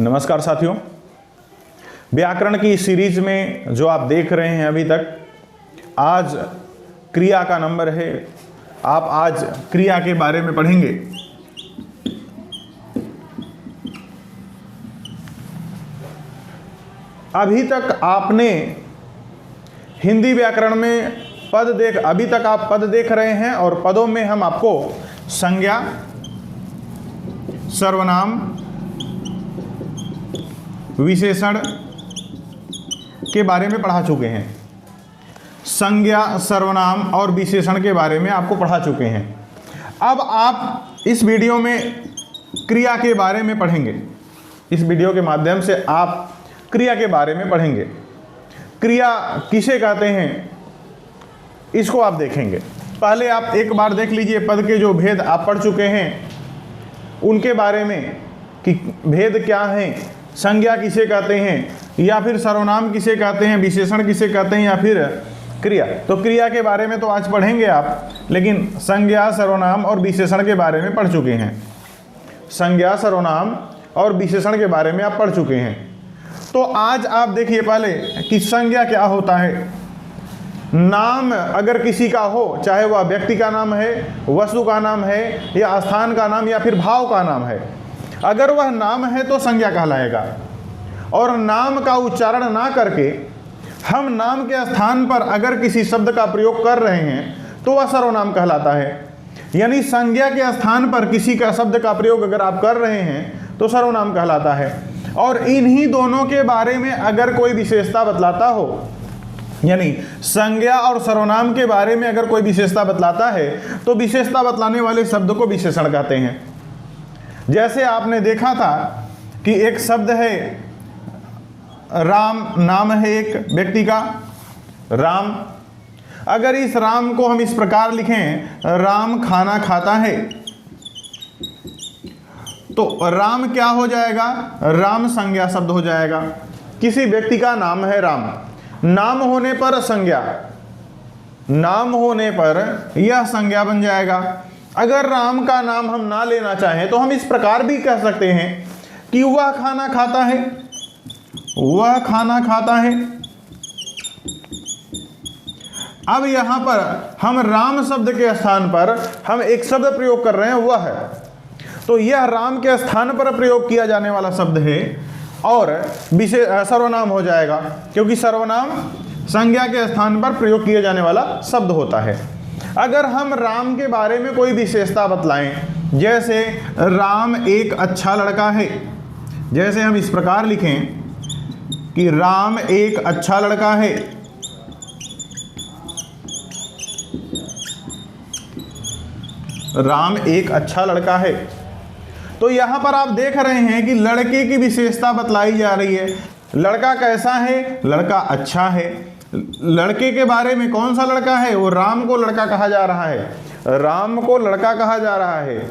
नमस्कार साथियों, व्याकरण की सीरीज में जो आप देख रहे हैं अभी तक, आज क्रिया का नंबर है। आप आज क्रिया के बारे में पढ़ेंगे। अभी तक आपने हिंदी व्याकरण में अभी तक आप पद देख रहे हैं और पदों में हम आपको संज्ञा, सर्वनाम, विशेषण के बारे में पढ़ा चुके हैं। संज्ञा, सर्वनाम और विशेषण के बारे में आपको पढ़ा चुके हैं। अब आप इस वीडियो में क्रिया के बारे में पढ़ेंगे। इस वीडियो के माध्यम से आप क्रिया के बारे में पढ़ेंगे। क्रिया किसे कहते हैं इसको आप देखेंगे। पहले आप एक बार देख लीजिए पद के जो भेद आप पढ़ चुके हैं उनके बारे में कि भेद क्या हैं, संज्ञा किसे कहते हैं या फिर सर्वनाम किसे कहते हैं, विशेषण किसे कहते हैं या फिर क्रिया। तो क्रिया के बारे में तो आज पढ़ेंगे आप, लेकिन संज्ञा, सर्वनाम और विशेषण के बारे में पढ़ चुके हैं। संज्ञा, सर्वनाम और विशेषण के बारे में आप पढ़ चुके हैं। तो आज आप देखिए पहले कि संज्ञा क्या होता है। नाम अगर किसी का हो, चाहे वह व्यक्ति का नाम है, वस्तु का नाम है या स्थान का नाम या फिर भाव का नाम है, अगर वह नाम है तो संज्ञा कहलाएगा। और नाम का उच्चारण ना करके हम नाम के स्थान पर अगर किसी शब्द का प्रयोग कर रहे हैं तो वह सर्वनाम कहलाता है। यानी संज्ञा के स्थान पर किसी का शब्द का प्रयोग अगर आप कर रहे हैं तो सर्वनाम कहलाता है। और इन्हीं दोनों के बारे में अगर कोई विशेषता बतलाता हो, यानी संज्ञा और सर्वनाम के बारे में अगर कोई विशेषता बतलाता है तो विशेषता बतलाने वाले शब्द को विशेषण कहते हैं। जैसे आपने देखा था कि एक शब्द है राम, नाम है एक व्यक्ति का राम। अगर इस राम को हम इस प्रकार लिखें, राम खाना खाता है, तो राम क्या हो जाएगा? राम संज्ञा शब्द हो जाएगा। किसी व्यक्ति का नाम है राम, नाम होने पर संज्ञा, नाम होने पर यह संज्ञा बन जाएगा। अगर राम का नाम हम ना लेना चाहें तो हम इस प्रकार भी कह सकते हैं कि वह खाना खाता है, वह खाना खाता है। अब यहां पर हम राम शब्द के स्थान पर हम एक शब्द प्रयोग कर रहे हैं, वह है, तो यह राम के स्थान पर प्रयोग किया जाने वाला शब्द है और सर्वनाम हो जाएगा, क्योंकि सर्वनाम संज्ञा के स्थान पर प्रयोग किया जाने वाला शब्द होता है। अगर हम राम के बारे में कोई विशेषता बतलाएं, जैसे राम एक अच्छा लड़का है, जैसे हम इस प्रकार लिखें कि राम एक अच्छा लड़का है, राम एक अच्छा लड़का है, तो यहां पर आप देख रहे हैं कि लड़के की विशेषता बतलाई जा रही है। लड़का कैसा है? लड़का अच्छा है। लड़के के बारे में कौन सा लड़का है? वो राम को लड़का कहा जा रहा है, राम को लड़का कहा जा रहा है।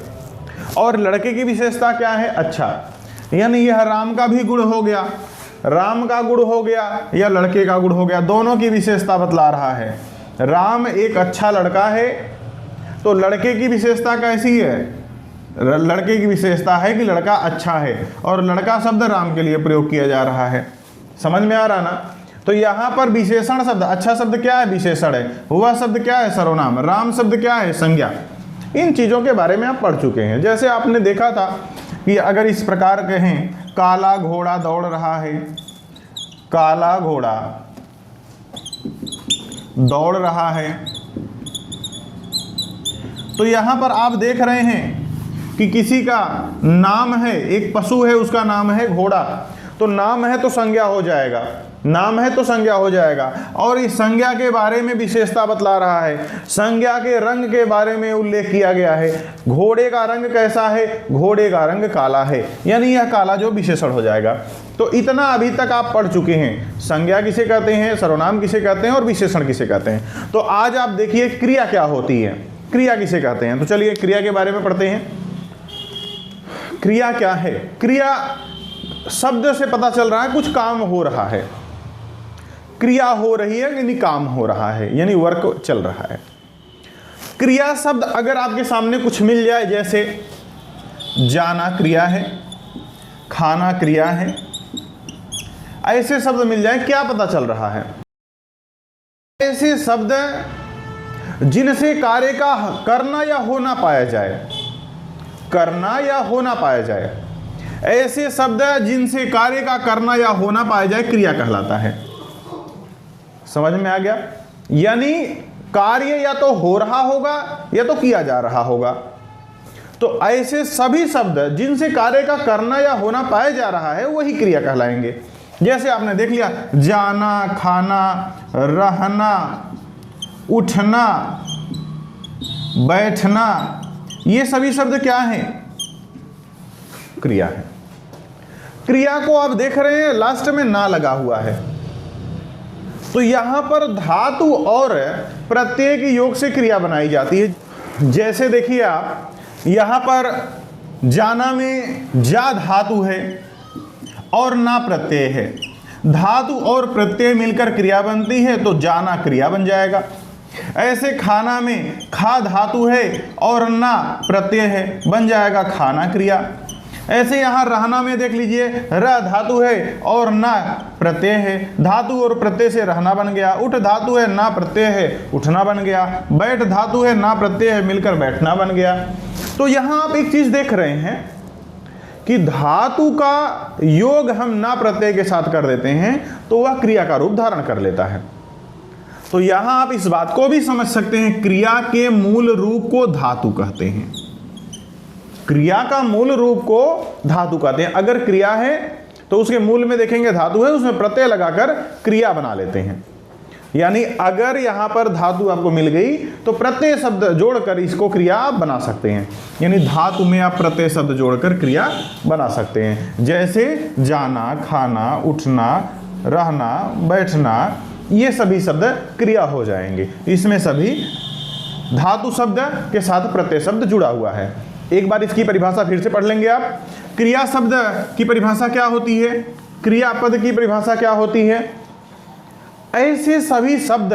और लड़के की विशेषता क्या है? अच्छा। यानी यह राम का भी गुण हो गया, राम का गुण हो गया या लड़के का गुण हो गया, दोनों की विशेषता बतला रहा है। राम एक अच्छा लड़का है, तो लड़के की विशेषता कैसी है? लड़के की विशेषता है कि लड़का अच्छा है, और लड़का शब्द राम के लिए प्रयोग किया जा रहा है। समझ में आ रहा ना? तो यहाँ पर विशेषण शब्द, अच्छा शब्द क्या है? विशेषण है। हुआ शब्द क्या है? सर्वनाम। राम शब्द क्या है? संज्ञा। इन चीज़ों के बारे में आप पढ़ चुके हैं। जैसे आपने देखा था कि अगर इस प्रकार कहें, काला घोड़ा दौड़ रहा है, काला घोड़ा दौड़ रहा है, तो यहाँ पर आप देख रहे हैं कि किसी का नाम है, एक पशु है, उसका नाम है घोड़ा, तो नाम है तो संज्ञा हो जाएगा, नाम है तो संज्ञा हो जाएगा। और इस संज्ञा के बारे में विशेषता बतला रहा है, संज्ञा के रंग के बारे में उल्लेख किया गया है। घोड़े का रंग कैसा है? घोड़े का रंग काला है, यानी यह काला जो विशेषण हो जाएगा। तो इतना अभी तक आप पढ़ चुके हैं। संज्ञा किसे कहते हैं, सर्वनाम किसे कहते हैं और विशेषण किसे कहते हैं। तो आज आप देखिए क्रिया क्या होती है, क्रिया किसे कहते हैं। तो चलिए क्रिया के बारे में पढ़ते हैं। क्रिया क्या है? क्रिया शब्द से पता चल रहा है कुछ काम हो रहा है, क्रिया हो रही है यानी काम हो रहा है, यानी वर्क चल रहा है। क्रिया शब्द अगर आपके सामने कुछ मिल जाए, जैसे जाना क्रिया है, खाना क्रिया है, ऐसे शब्द मिल जाए, क्या पता चल रहा है? ऐसे शब्द जिनसे कार्य का करना या होना पाया जाए, करना या होना पाया जाए, ऐसे शब्द जिनसे कार्य का करना या होना पाया जाए क्रिया कहलाता है। समझ में आ गया? यानी कार्य या तो हो रहा होगा या तो किया जा रहा होगा। तो ऐसे सभी शब्द जिनसे कार्य का करना या होना पाया जा रहा है वही क्रिया कहलाएंगे। जैसे आपने देख लिया, जाना, खाना, रहना, उठना, बैठना, ये सभी शब्द क्या हैं? क्रिया है। क्रिया को आप देख रहे हैं लास्ट में ना लगा हुआ है, तो यहां पर धातु और प्रत्यय के योग से क्रिया बनाई जाती है। जैसे देखिए आप, यहां पर जाना में जा धातु है और ना प्रत्यय है। धातु और प्रत्यय मिलकर क्रिया बनती है तो जाना क्रिया बन जाएगा। ऐसे खाना में खा धातु है और ना प्रत्यय है, बन जाएगा खाना क्रिया। ऐसे यहाँ रहना में देख लीजिए, र धातु है और ना प्रत्यय है, धातु और प्रत्यय से रहना बन गया। उठ धातु है, ना प्रत्यय है, उठना बन गया। बैठ धातु है, ना प्रत्यय है, मिलकर बैठना बन गया। तो यहाँ आप एक चीज देख रहे हैं कि धातु का योग हम ना प्रत्यय के साथ कर देते हैं तो वह क्रिया का रूप धारण कर लेता है। तो यहां आप इस बात को भी समझ सकते हैं, क्रिया के मूल रूप को धातु कहते हैं। क्रिया का मूल रूप को धातु कहते हैं। अगर क्रिया है तो उसके मूल में देखेंगे धातु है, उसमें प्रत्यय लगाकर क्रिया बना लेते हैं। यानी अगर यहां पर धातु आपको मिल गई तो प्रत्यय शब्द जोड़कर इसको क्रिया आप बना सकते हैं। यानी धातु में आप प्रत्यय शब्द जोड़कर क्रिया बना सकते हैं। जैसे जाना, खाना, उठना, रहना, बैठना, ये सभी शब्द क्रिया हो जाएंगे। इसमें सभी धातु शब्द के साथ प्रत्यय शब्द जुड़ा हुआ है। एक बार इसकी परिभाषा फिर से पढ़ लेंगे आप। क्रिया शब्द की परिभाषा क्या होती है? क्रियापद की परिभाषा क्या होती है? ऐसे सभी शब्द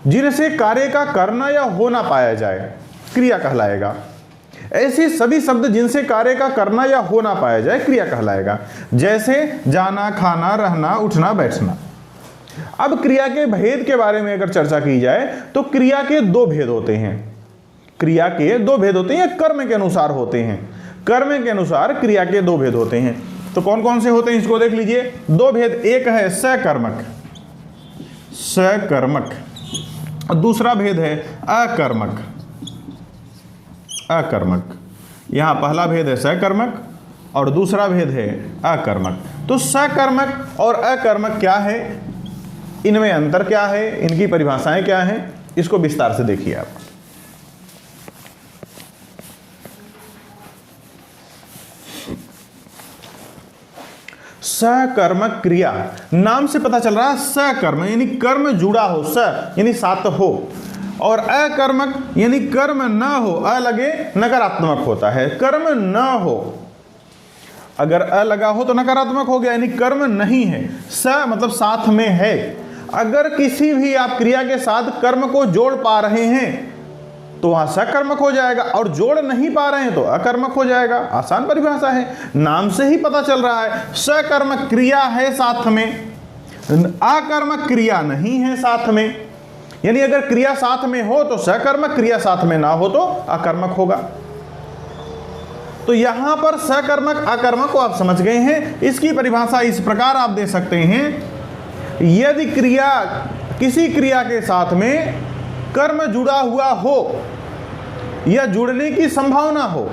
जिनसे कार्य का करना या होना पाया जाए क्रिया कहलाएगा। ऐसे सभी शब्द जिनसे कार्य का करना या होना पाया जाए क्रिया कहलाएगा। जैसे जाना, खाना, रहना, उठना, बैठना। अब क्रिया के भेद के बारे में अगर चर्चा की जाए तो क्रिया के दो भेद होते हैं। क्रिया के दो भेद होते हैं, कर्म के अनुसार होते हैं। कर्म के अनुसार क्रिया के दो भेद होते हैं। तो कौन कौन से होते हैं इसको देख लीजिए। दो भेद, एक है सकर्मक, सकर्मक, और दूसरा भेद है अकर्मक, अकर्मक। यहां पहला भेद है सकर्मक और दूसरा भेद है अकर्मक। तो सकर्मक और अकर्मक क्या है, इनमें अंतर क्या है, इनकी परिभाषाएं क्या हैं, इसको विस्तार से देखिए आप। सकर्मक क्रिया, नाम से पता चल रहा है सकर्म यानी कर्म जुड़ा हो, स यानी साथ हो, और अकर्मक यानी कर्म ना हो, अ लगे नकारात्मक होता है, कर्म ना हो। अगर अ लगा हो तो नकारात्मक हो गया, यानी कर्म नहीं है। स मतलब साथ में है। अगर किसी भी आप क्रिया के साथ कर्म को जोड़ पा रहे हैं तो वहां सकर्मक हो जाएगा, और जोड़ नहीं पा रहे हैं तो अकर्मक हो जाएगा। आसान परिभाषा है, नाम से ही पता चल रहा है। सकर्मक क्रिया है साथ में, अकर्मक क्रिया नहीं है साथ में। यानी अगर क्रिया साथ में हो तो सकर्मक, क्रिया साथ में ना हो तो अकर्मक होगा। तो यहां पर सकर्मक अकर्मक को आप समझ गए हैं। इसकी परिभाषा इस प्रकार आप दे सकते हैं, यदि क्रिया किसी क्रिया के साथ में कर्म जुड़ा हुआ हो या जुड़ने की संभावना हो,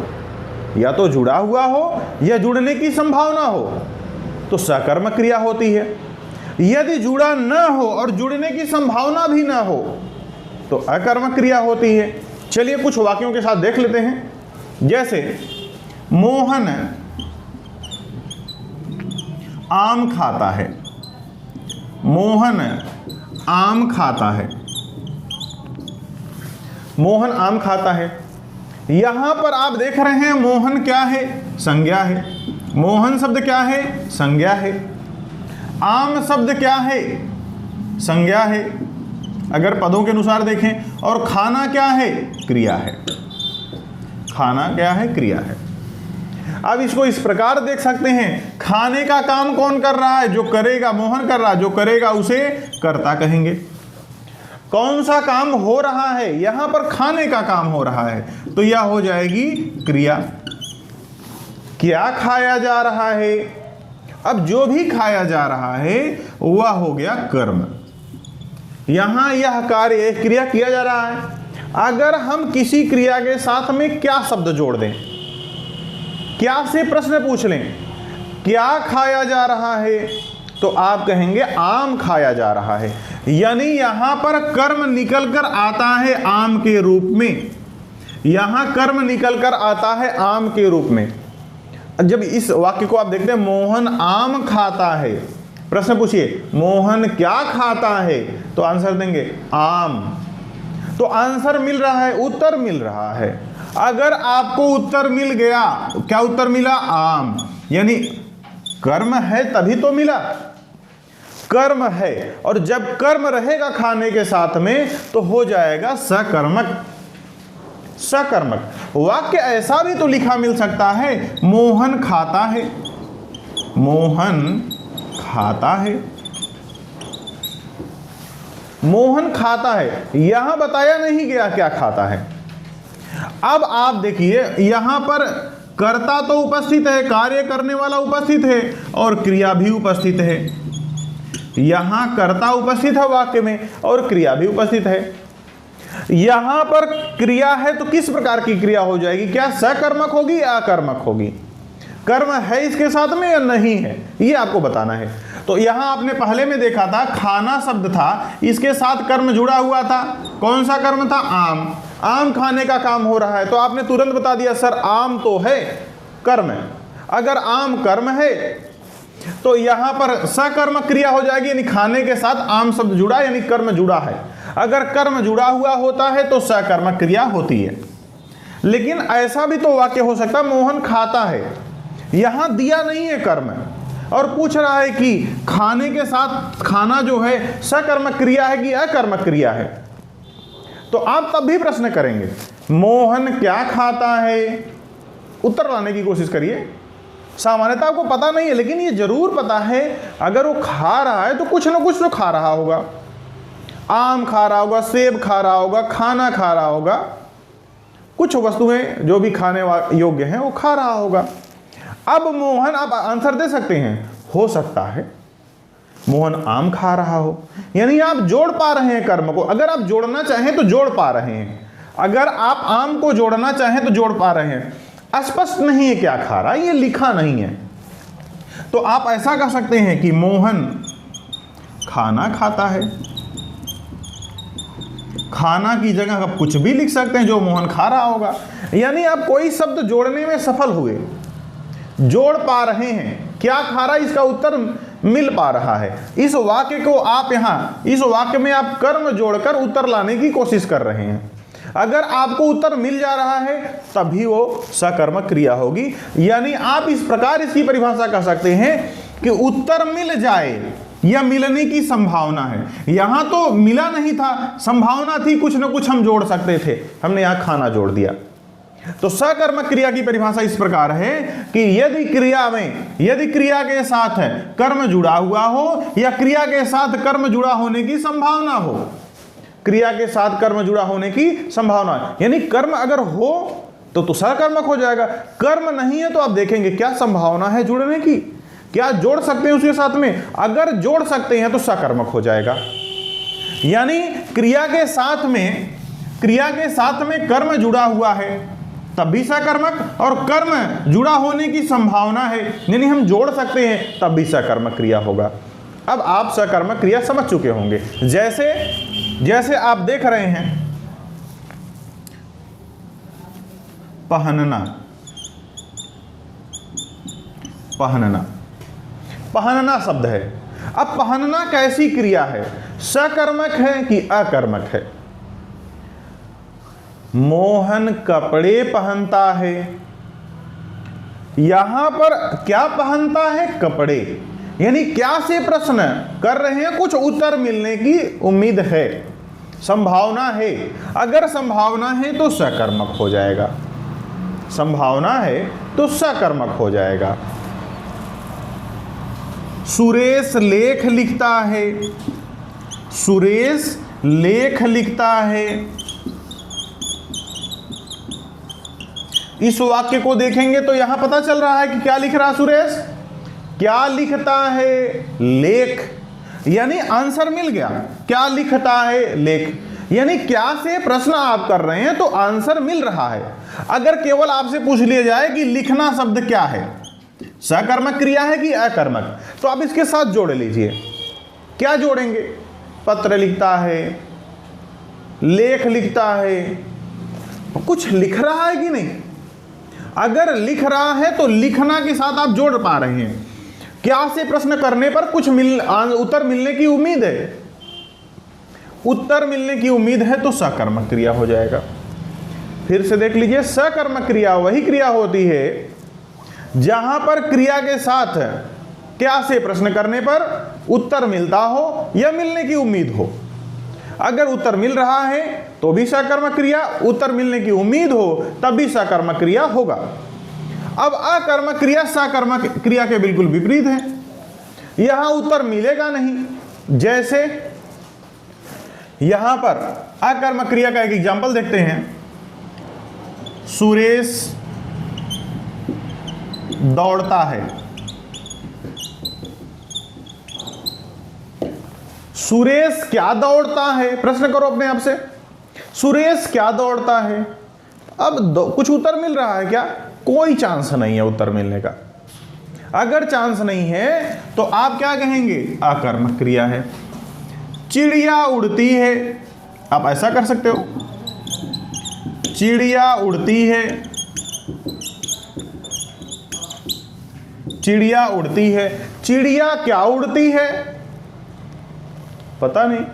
या तो जुड़ा हुआ हो या जुड़ने की संभावना हो, तो सकर्मक क्रिया होती है। यदि जुड़ा न हो और जुड़ने की संभावना भी न हो तो अकर्मक क्रिया होती है। चलिए कुछ वाक्यों के साथ देख लेते हैं। जैसे मोहन आम खाता है, मोहन आम खाता है, मोहन आम खाता है। यहां पर आप देख रहे हैं मोहन क्या है, संज्ञा है। मोहन शब्द क्या है, संज्ञा है। आम शब्द क्या है, संज्ञा है अगर पदों के अनुसार देखें। और खाना क्या है, क्रिया है। खाना क्या है, क्रिया है। अब इसको इस प्रकार देख सकते हैं, खाने का काम कौन कर रहा है? जो करेगा मोहन कर रहा है, जो करेगा उसे कर्ता कहेंगे। कौन सा काम हो रहा है? यहां पर खाने का काम हो रहा है, तो यह हो जाएगी क्रिया। क्या खाया जा रहा है? अब जो भी खाया जा रहा है वह हो गया कर्म। यहां यह कार्य क्रिया किया जा रहा है। अगर हम किसी क्रिया के साथ में क्या शब्द जोड़ दें, क्या से प्रश्न पूछ लें, क्या खाया जा रहा है, तो आप कहेंगे आम खाया जा रहा है। यानी यहां पर कर्म निकल कर आता है आम के रूप में। यहां कर्म निकल कर आता है आम के रूप में। जब इस वाक्य को आप देखते हैं, मोहन आम खाता है, प्रश्न पूछिए मोहन क्या खाता है, तो आंसर देंगे आम। तो आंसर मिल रहा है, उत्तर मिल रहा है। अगर आपको उत्तर मिल गया, क्या उत्तर मिला? आम। यानी कर्म है तभी तो मिला, कर्म है। और जब कर्म रहेगा खाने के साथ में तो हो जाएगा सकर्मक। सकर्मक वाक्य ऐसा भी तो लिखा मिल सकता है, मोहन खाता है, मोहन खाता है, मोहन खाता है। यहां बताया नहीं गया क्या खाता है। अब आप देखिए यहां पर कर्ता तो उपस्थित है, कार्य करने वाला उपस्थित है और क्रिया भी उपस्थित है। यहां कर्ता उपस्थित है वाक्य में और क्रिया भी उपस्थित है। यहां पर क्रिया है तो किस प्रकार की क्रिया हो जाएगी? क्या सकर्मक होगी या अकर्मक होगी? कर्म है इसके साथ में या नहीं है, ये आपको बताना है। तो यहां आपने पहले में देखा था, खाना शब्द था, इसके साथ कर्म जुड़ा हुआ था। कौन सा कर्म था? आम। आम खाने का काम हो रहा है, तो आपने तुरंत बता दिया सर आम तो है, कर्म है। अगर आम कर्म है तो यहां पर सकर्मक क्रिया हो जाएगी, यानी खाने के साथ आम शब्द जुड़ा, यानी कर्म जुड़ा है। अगर कर्म जुड़ा हुआ होता है तो सकर्मक क्रिया होती है। लेकिन ऐसा भी तो वाक्य हो सकता है, मोहन खाता है, यहां दिया नहीं है कर्म और पूछ रहा है कि खाने के साथ खाना जो है सकर्मक क्रिया है कि अकर्मक क्रिया है। तो आप तब भी प्रश्न करेंगे मोहन क्या खाता है, उत्तर लाने की कोशिश करिए। सामान्यतः आपको पता नहीं है, लेकिन ये जरूर पता है अगर वो खा रहा है तो कुछ ना कुछ तो खा रहा होगा। आम खा रहा होगा, सेब खा रहा होगा, खाना खा रहा होगा, कुछ वस्तुएं जो भी खाने योग्य हैं वो खा रहा होगा। अब मोहन, आप आंसर दे सकते हैं, हो सकता है मोहन आम खा रहा हो, यानी आप जोड़ पा रहे हैं कर्म को। अगर आप जोड़ना चाहें तो जोड़ पा रहे हैं, अगर आप आम को जोड़ना चाहें तो जोड़ पा रहे हैं। स्पष्ट नहीं है क्या खा रहा है, ये लिखा नहीं है, तो आप ऐसा कह सकते हैं कि मोहन खाना खाता है। खाना की जगह आप कुछ भी लिख सकते हैं जो मोहन खा रहा होगा, यानी आप कोई शब्द जोड़ने में सफल हुए, जोड़ पा रहे हैं। क्या खा रहा है इसका उत्तर मिल पा रहा है। इस वाक्य को आप यहां, इस वाक्य में आप कर्म जोड़कर उत्तर लाने की कोशिश कर रहे हैं। अगर आपको उत्तर मिल जा रहा है तभी वो सकर्मक क्रिया होगी। यानी आप इस प्रकार इसकी परिभाषा कर सकते हैं कि उत्तर मिल जाए या मिलने की संभावना है। यहां तो मिला नहीं था, संभावना थी, कुछ ना कुछ हम जोड़ सकते थे, हमने यहां खाना जोड़ दिया। तो सकर्मक क्रिया की परिभाषा इस प्रकार है कि यदि क्रिया में, यदि क्रिया के साथ है कर्म जुड़ा हुआ हो या क्रिया के साथ कर्म जुड़ा होने की संभावना हो, क्रिया के साथ कर्म जुड़ा होने की संभावना, यानी कर्म अगर हो तो सकर्मक हो जाएगा। कर्म नहीं है तो आप देखेंगे क्या संभावना है जुड़ने की, क्या जोड़ सकते हैं उसके साथ में। अगर जोड़ सकते हैं तो सकर्मक हो जाएगा। यानी क्रिया के साथ में, क्रिया के साथ में कर्म जुड़ा हुआ है तब भी सकर्मक, और कर्म जुड़ा होने की संभावना है यानी हम जोड़ सकते हैं तब भी सकर्मक क्रिया होगा। अब आप सकर्मक क्रिया समझ चुके होंगे। जैसे जैसे आप देख रहे हैं पहनना, पहनना, पहनना शब्द है। अब पहनना कैसी क्रिया है, सकर्मक है कि अकर्मक है? मोहन कपड़े पहनता है, यहां पर क्या पहनता है? कपड़े। यानी क्या से प्रश्न कर रहे हैं, कुछ उत्तर मिलने की उम्मीद है, संभावना है। अगर संभावना है तो सकर्मक हो जाएगा, संभावना है तो सकर्मक हो जाएगा। सुरेश लेख लिखता है, सुरेश लेख लिखता है। इस वाक्य को देखेंगे तो यहां पता चल रहा है कि क्या लिख रहा है सुरेश, क्या लिखता है, लेख, यानी आंसर मिल गया। क्या लिखता है, लेख, यानी क्या से प्रश्न आप कर रहे हैं तो आंसर मिल रहा है। अगर केवल आपसे पूछ लिया जाए कि लिखना शब्द क्या है, सकर्मक क्रिया है कि अकर्मक, तो आप इसके साथ जोड़ लीजिए। क्या जोड़ेंगे, पत्र लिखता है, लेख लिखता है, कुछ लिख रहा है कि नहीं। अगर लिख रहा है तो लिखना के साथ आप जोड़ पा रहे हैं। क्या से प्रश्न करने पर कुछ उत्तर मिलने की उम्मीद है, उत्तर मिलने की उम्मीद है तो सकर्मक क्रिया हो जाएगा। फिर से देख लीजिए, सकर्मक क्रिया वही क्रिया होती है जहां पर क्रिया के साथ क्या से प्रश्न करने पर उत्तर मिलता हो या मिलने की उम्मीद हो। अगर उत्तर मिल रहा है तो भी सकर्मक क्रिया, उत्तर मिलने की उम्मीद हो तब भी सकर्मक क्रिया होगा। अब अकर्मक क्रिया सकर्मक क्रिया के बिल्कुल विपरीत है, यहां उत्तर मिलेगा नहीं। जैसे यहां पर अकर्मक क्रिया का एक एग्जांपल देखते हैं, सुरेश दौड़ता है। सुरेश क्या दौड़ता है, प्रश्न करो अपने आप से, सुरेश क्या दौड़ता है। अब कुछ उत्तर मिल रहा है क्या, कोई चांस नहीं है उत्तर मिलने का। अगर चांस नहीं है तो आप क्या कहेंगे, अकर्मक क्रिया है। चिड़िया उड़ती है, आप ऐसा कर सकते हो, चिड़िया उड़ती है, चिड़िया उड़ती है। चिड़िया क्या उड़ती है, पता नहीं,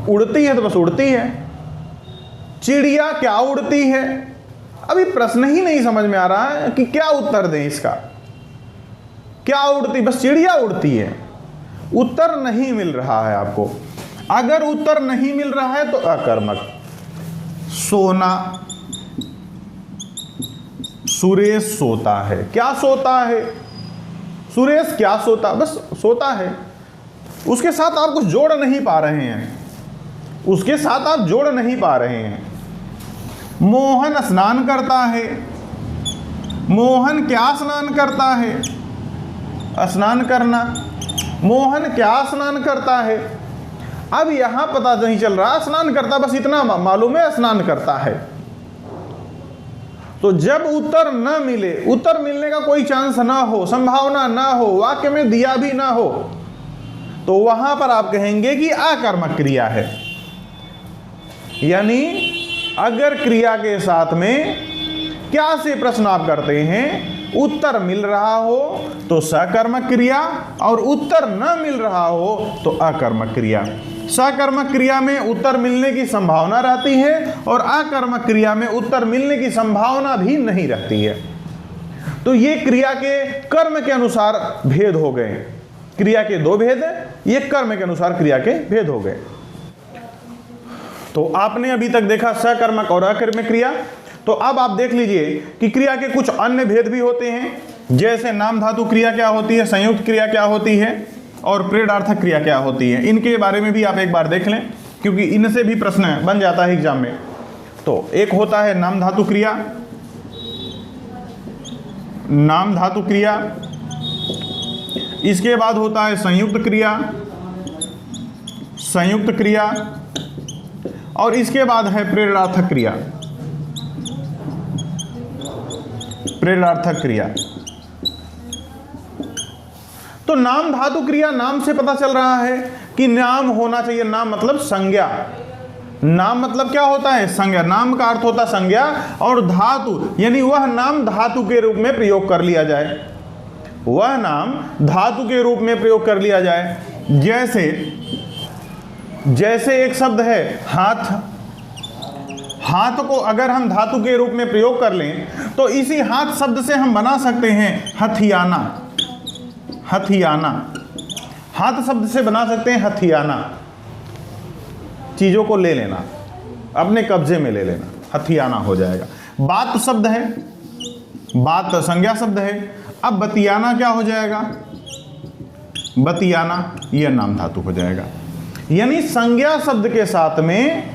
उड़ती है तो बस उड़ती है। चिड़िया क्या उड़ती है, अभी प्रश्न ही नहीं समझ में आ रहा है कि क्या उत्तर दें इसका। क्या उड़ती, बस चिड़िया उड़ती है, उत्तर नहीं मिल रहा है आपको। अगर उत्तर नहीं मिल रहा है तो अकर्मक। सोना, सुरेश सोता है, क्या सोता है, सुरेश क्या सोता, बस सोता है। उसके साथ आप कुछ जोड़ नहीं पा रहे हैं, उसके साथ आप जोड़ नहीं पा रहे हैं। मोहन स्नान करता है, मोहन क्या स्नान करता है, स्नान करना, मोहन क्या स्नान करता है। अब यहां पता नहीं चल रहा स्नान करता, बस इतना मालूम है स्नान करता है। तो जब उत्तर न मिले, उत्तर मिलने का कोई चांस ना हो, संभावना ना हो, वाक्य में दिया भी ना हो, तो वहां पर आप कहेंगे कि अकर्मक क्रिया है। यानी अगर क्रिया के साथ में क्या से प्रश्न आप करते हैं, उत्तर मिल रहा हो तो सकर्मक क्रिया, और उत्तर न मिल रहा हो तो अकर्मक क्रिया। सकर्मक क्रिया में उत्तर मिलने की संभावना रहती है और अकर्मक क्रिया में उत्तर मिलने की संभावना भी नहीं रहती है। तो ये क्रिया के कर्म के अनुसार भेद हो गए। क्रिया के दो भेद हैं, ये कर्म के अनुसार क्रिया के भेद हो गए। तो आपने अभी तक देखा सकर्मक और अकर्मक क्रिया। तो अब आप देख लीजिए कि क्रिया के कुछ अन्य भेद भी होते हैं, जैसे नाम धातु क्रिया क्या होती है, संयुक्त क्रिया क्या होती है, और प्रेरणार्थक क्रिया क्या होती है। इनके बारे में भी आप एक बार देख लें, क्योंकि इनसे भी प्रश्न बन जाता है एग्जाम में। तो एक होता है नाम धातु क्रिया, नाम धातु क्रिया, इसके बाद होता है संयुक्त क्रिया, संयुक्त क्रिया, और इसके बाद है प्रेरणार्थक क्रिया, प्रेरणार्थक क्रिया। तो नाम धातु क्रिया, नाम से पता चल रहा है कि नाम होना चाहिए। नाम मतलब संज्ञा, नाम मतलब क्या होता है, संज्ञा। नाम का अर्थ होता है संज्ञा, और धातु यानी वह नाम धातु के रूप में प्रयोग कर लिया जाए, वह नाम धातु के रूप में प्रयोग कर लिया जाए। जैसे एक शब्द है हाथ, हाथ को अगर हम धातु के रूप में प्रयोग कर लें तो इसी हाथ शब्द से हम बना सकते हैं हथियाना, हथियाना, हाथ शब्द से बना सकते हैं हथियाना, चीजों को ले लेना, अपने कब्जे में ले लेना, हथियाना हो जाएगा। बात शब्द है, बात संज्ञा शब्द है। अब बतियाना क्या हो जाएगा? बतियाना यह नाम धातु हो जाएगा। यानी संज्ञा शब्द के साथ में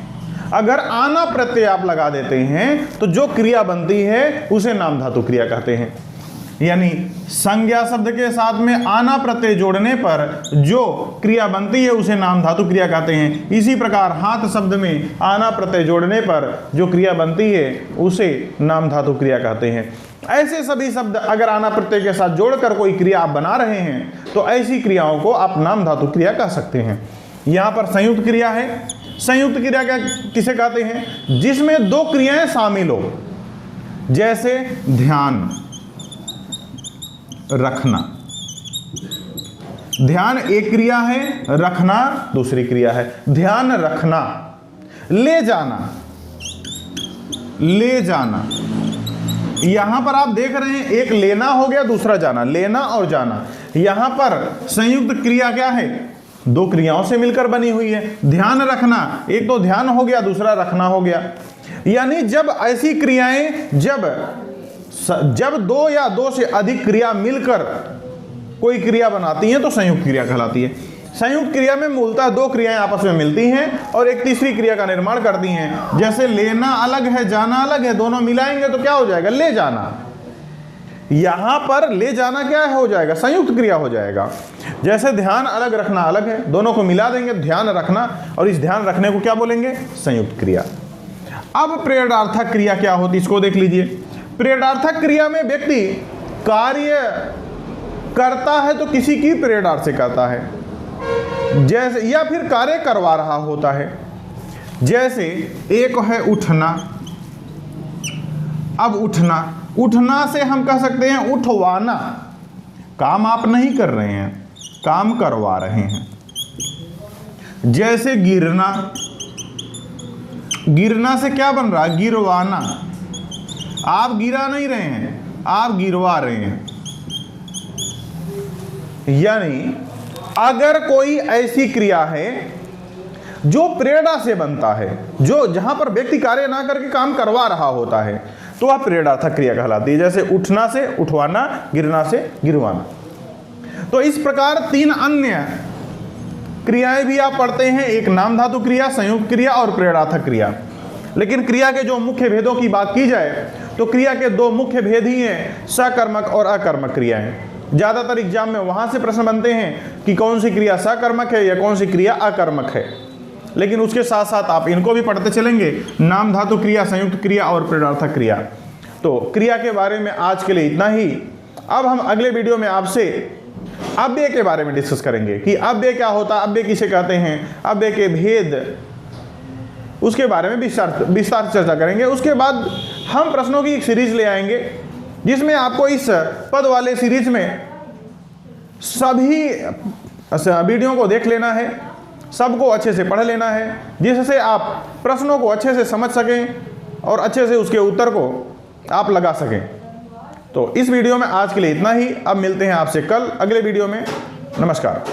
अगर आना प्रत्यय आप लगा देते हैं तो जो क्रिया बनती है उसे नाम धातु क्रिया कहते हैं। यानी संज्ञा शब्द के साथ में आना प्रत्यय जोड़ने पर जो क्रिया बनती है उसे नाम धातु क्रिया कहते हैं। इसी प्रकार हाथ शब्द में आना प्रत्यय जोड़ने पर जो क्रिया बनती है उसे नाम धातु क्रिया कहते हैं। ऐसे सभी शब्द अगर आना प्रत्यय के साथ जोड़कर कोई क्रिया आप बना रहे हैं तो ऐसी क्रियाओं को आप नाम धातु क्रिया कह सकते हैं। यहाँ पर संयुक्त क्रिया है। संयुक्त क्रिया क्या किसे कहते हैं? जिसमें दो क्रियाएं शामिल हो, जैसे ध्यान रखना। ध्यान एक क्रिया है, रखना दूसरी क्रिया है। ध्यान रखना। ले जाना, ले जाना, यहां पर आप देख रहे हैं एक लेना हो गया, दूसरा जाना, लेना और जाना। यहां पर संयुक्त क्रिया क्या है? दो क्रियाओं से मिलकर बनी हुई है। ध्यान रखना, एक तो ध्यान हो गया, दूसरा रखना हो गया। यानी जब ऐसी क्रियाएं जब दो या दो से अधिक क्रिया मिलकर कोई क्रिया बनाती हैं तो संयुक्त क्रिया कहलाती है। संयुक्त क्रिया में मूलतः दो क्रियाएं आपस में मिलती हैं और एक तीसरी क्रिया का निर्माण करती हैं। जैसे लेना अलग है, जाना अलग है, दोनों मिलाएंगे तो क्या हो जाएगा? ले जाना। यहां पर ले जाना क्या हो जाएगा? संयुक्त क्रिया हो जाएगा। जैसे ध्यान अलग, रखना अलग है, दोनों को मिला देंगे ध्यान रखना, और इस ध्यान रखने को क्या बोलेंगे? संयुक्त क्रिया। अब प्रेरणार्थक क्रिया क्या होती है इसको देख लीजिए। प्रेरणार्थक क्रिया में व्यक्ति कार्य करता है तो किसी की प्रेरणार्थ से करता है, जैसे या फिर कार्य करवा रहा होता है। जैसे एक है उठना। अब उठना, उठना से हम कह सकते हैं उठवाना। काम आप नहीं कर रहे हैं, काम करवा रहे हैं। जैसे गिरना, गिरना से क्या बन रहा है? गिरवाना। आप गिरा नहीं रहे हैं, आप गिरवा रहे हैं। यानी अगर कोई ऐसी क्रिया है जो प्रेरणा से बनता है, जो जहां पर व्यक्ति कार्य ना करके काम करवा रहा होता है, तो वह प्रेरणार्थक क्रिया कहलाती है। जैसे उठना से उठवाना, गिरना से गिरवाना। तो इस प्रकार तीन अन्य क्रियाएं भी आप पढ़ते हैं, एक नाम धातु क्रिया, संयुक्त क्रिया और प्रेरणार्थक क्रिया। लेकिन क्रिया के जो मुख्य भेदों की बात की जाए तो क्रिया के दो मुख्य भेद ही हैं, सकर्मक और अकर्मक क्रियाएं। ज्यादातर एग्जाम में वहां से प्रश्न बनते हैं कि कौन सी क्रिया सकर्मक है या कौन सी क्रिया अकर्मक है। लेकिन उसके साथ साथ आप इनको भी पढ़ते चलेंगे, नाम धातु क्रिया, संयुक्त क्रिया और प्रेरणार्थक क्रिया। तो क्रिया के बारे में आज के लिए इतना ही। अब हम अगले वीडियो में आपसे अव्यय के बारे में डिस्कस करेंगे कि अव्यय क्या होता है, अव्यय किसे कहते हैं, अव्यय के भेद, उसके बारे में विस्तार चर्चा करेंगे। उसके बाद हम प्रश्नों की एक सीरीज ले आएंगे जिसमें आपको इस पद वाले सीरीज में सभी वीडियो को देख लेना है, सबको अच्छे से पढ़ लेना है, जिससे आप प्रश्नों को अच्छे से समझ सकें और अच्छे से उसके उत्तर को आप लगा सकें। तो इस वीडियो में आज के लिए इतना ही। अब मिलते हैं आपसे कल अगले वीडियो में। नमस्कार।